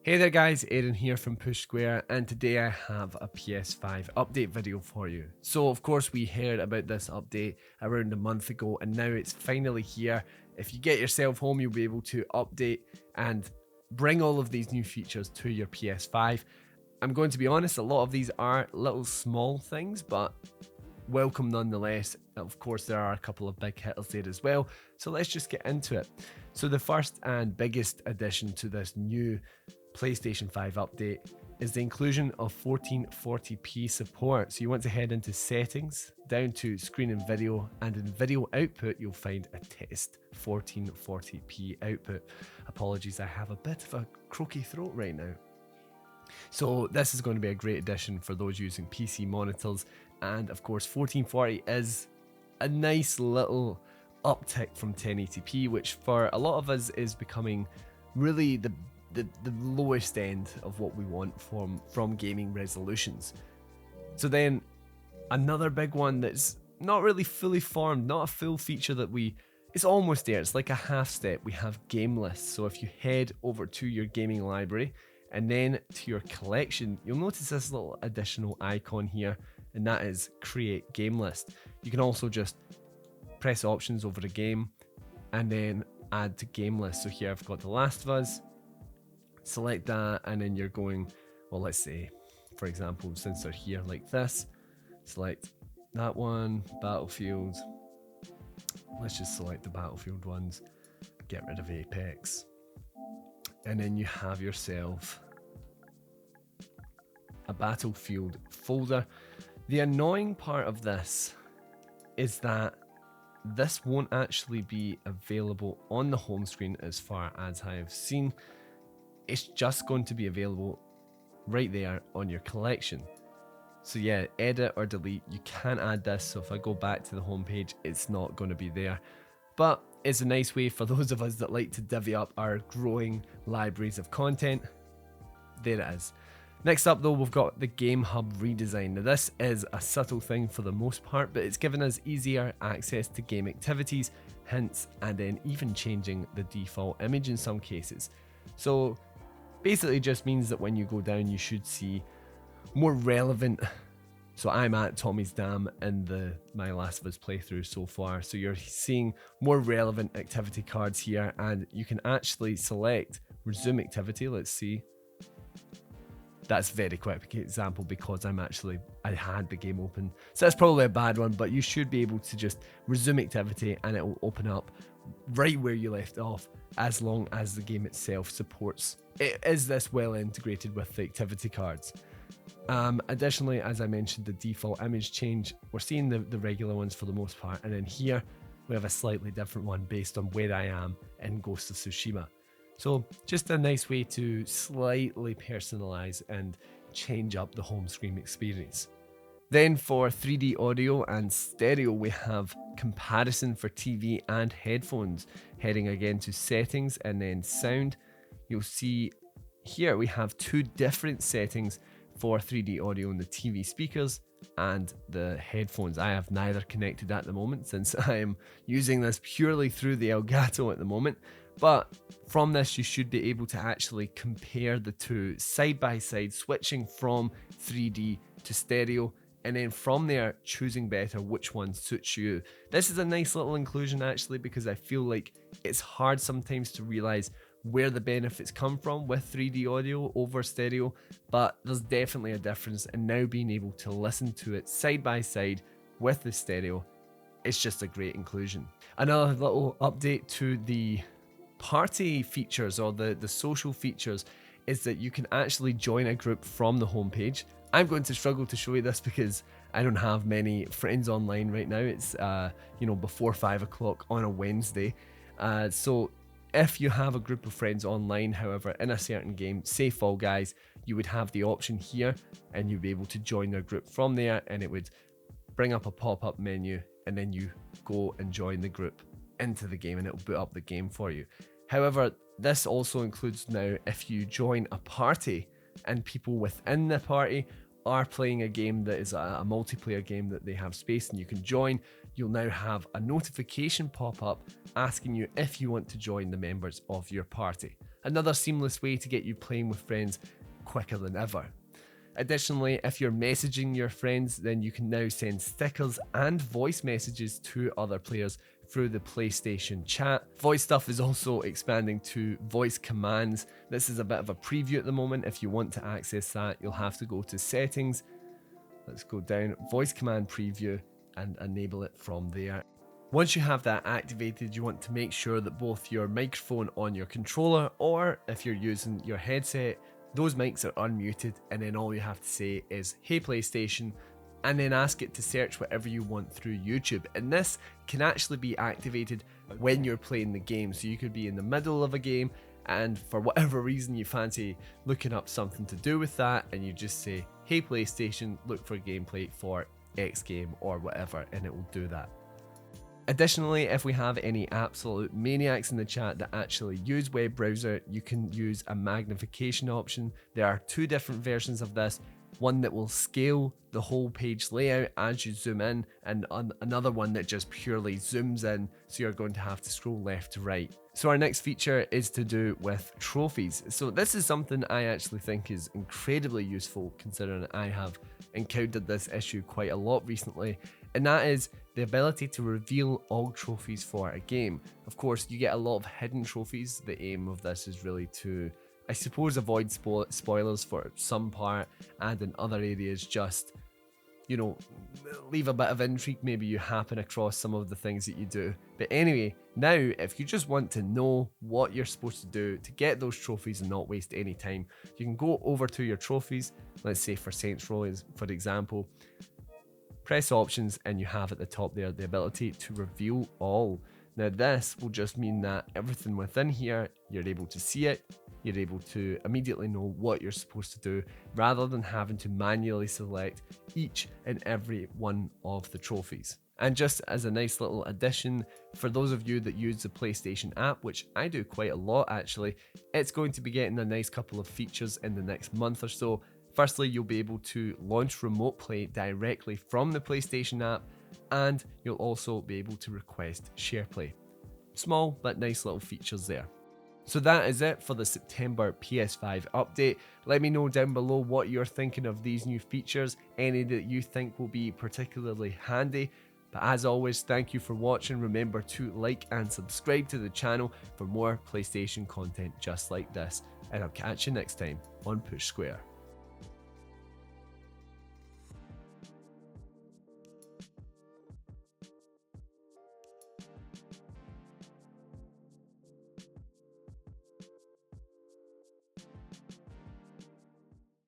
Hey there guys, Aaron here from Push Square, and today I have a PS5 update video for you. So of course we heard about this update around a month ago and now it's finally here. If you get yourself home, you'll be able to update and bring all of these new features to your PS5. I'm going to be honest, a lot of these are little small things, but welcome nonetheless. Of course, there are a couple of big hitters there as well. So let's just get into it. So the first and biggest addition to this new PlayStation 5 update is the inclusion of 1440p support. So you want to head into settings, down to screen and video, and in video output, you'll find a test 1440p output. Apologies, I have a bit of a croaky throat right now. So this is going to be a great addition for those using PC monitors, and of course 1440 is a nice little uptick from 1080p, which for a lot of us is becoming really the lowest end of what we want from gaming resolutions. So then another big one that's not really fully formed, not a full feature that it's almost there, it's like a half step. We have game lists. So if you head over to your gaming library and then to your collection, you'll notice this little additional icon here, and that is create game list. You can also just press options over a game and then add to game list. So here I've got The Last of Us, select that, and then you're going, well, let's say, for example, since they're here like this, select that one, Battlefield. Let's just select the Battlefield ones, get rid of Apex, and then you have yourself a Battlefield folder. The annoying part of this is that this won't actually be available on the home screen as far as I have seen. It's just going to be available right there on your collection. So yeah, edit or delete, you can add this. So if I go back to the home page, it's not going to be there. But it's a nice way for those of us that like to divvy up our growing libraries of content. There it is. Next up though, we've got the Game Hub redesign. Now this is a subtle thing for the most part, but it's given us easier access to game activities, hints, and then even changing the default image in some cases. So basically just means that when you go down, you should see more relevant. So I'm at Tommy's Dam in my Last of Us playthrough so far. So you're seeing more relevant activity cards here, and you can actually select resume activity. Let's see. That's a very quick example because I had the game open. So that's probably a bad one, but you should be able to just resume activity and it will open up right where you left off, as long as the game itself supports. It is this well integrated with the activity cards. Additionally, as I mentioned, the default image change, we're seeing the regular ones for the most part, and then here we have a slightly different one based on where I am in Ghost of Tsushima. So just a nice way to slightly personalize and change up the home screen experience. Then for 3D audio and stereo, we have comparison for TV and headphones. Heading again to settings and then sound, you'll see here we have two different settings for 3D audio in the TV speakers and the headphones. I have neither connected at the moment since I am using this purely through the Elgato at the moment. But from this, you should be able to actually compare the two side by side, switching from 3D to stereo, and then from there, choosing better which one suits you. This is a nice little inclusion actually, because I feel like it's hard sometimes to realize where the benefits come from with 3D audio over stereo, but there's definitely a difference, and now being able to listen to it side by side with the stereo, it's just a great inclusion. Another little update to the party features or the social features is that you can actually join a group from the homepage. I'm going to struggle to show you this because I don't have many friends online right now. It's before 5 o'clock on a Wednesday. So if you have a group of friends online, however, in a certain game, say Fall Guys, you would have the option here and you'd be able to join their group from there, and it would bring up a pop-up menu, and then you go and join the group into the game and it'll boot up the game for you. However, this also includes now if you join a party and people within the party are playing a game that is a multiplayer game that they have space and you can join, you'll now have a notification pop up asking you if you want to join the members of your party. Another seamless way to get you playing with friends quicker than ever. Additionally, if you're messaging your friends, then you can now send stickers and voice messages to other players through the PlayStation chat. Voice stuff is also expanding to voice commands. This is a bit of a preview at the moment. If you want to access that, you'll have to go to settings. Let's go down, voice command preview, and enable it from there. Once you have that activated, you want to make sure that both your microphone on your controller, or if you're using your headset, those mics are unmuted, and then all you have to say is, "Hey PlayStation," and then ask it to search whatever you want through YouTube. And this can actually be activated when you're playing the game. So you could be in the middle of a game, and for whatever reason you fancy looking up something to do with that, and you just say, "Hey PlayStation, look for gameplay for X game," or whatever, and it will do that. Additionally, if we have any absolute maniacs in the chat that actually use web browser, you can use a magnification option. There are two different versions of this. One that will scale the whole page layout as you zoom in, and another one that just purely zooms in, so you're going to have to scroll left to right. So our next feature is to do with trophies. So this is something I actually think is incredibly useful, considering I have encountered this issue quite a lot recently, and that is the ability to reveal all trophies for a game. Of course, you get a lot of hidden trophies. The aim of this is really to, I suppose, avoid spoilers for some part, and in other areas just, you know, leave a bit of intrigue. Maybe you happen across some of the things that you do. But anyway, now if you just want to know what you're supposed to do to get those trophies and not waste any time, you can go over to your trophies. Let's say for Saints Row, for example, press options, and you have at the top there the ability to reveal all. Now this will just mean that everything within here, you're able to see it, you're able to immediately know what you're supposed to do, rather than having to manually select each and every one of the trophies. And just as a nice little addition, for those of you that use the PlayStation app, which I do quite a lot actually, it's going to be getting a nice couple of features in the next month or so. Firstly, you'll be able to launch remote play directly from the PlayStation app, and you'll also be able to request share play. Small but nice little features there. So that is it for the September PS5 update. Let me know down below what you're thinking of these new features, any that you think will be particularly handy. But as always, thank you for watching. Remember to like and subscribe to the channel for more PlayStation content just like this, and I'll catch you next time on Push Square.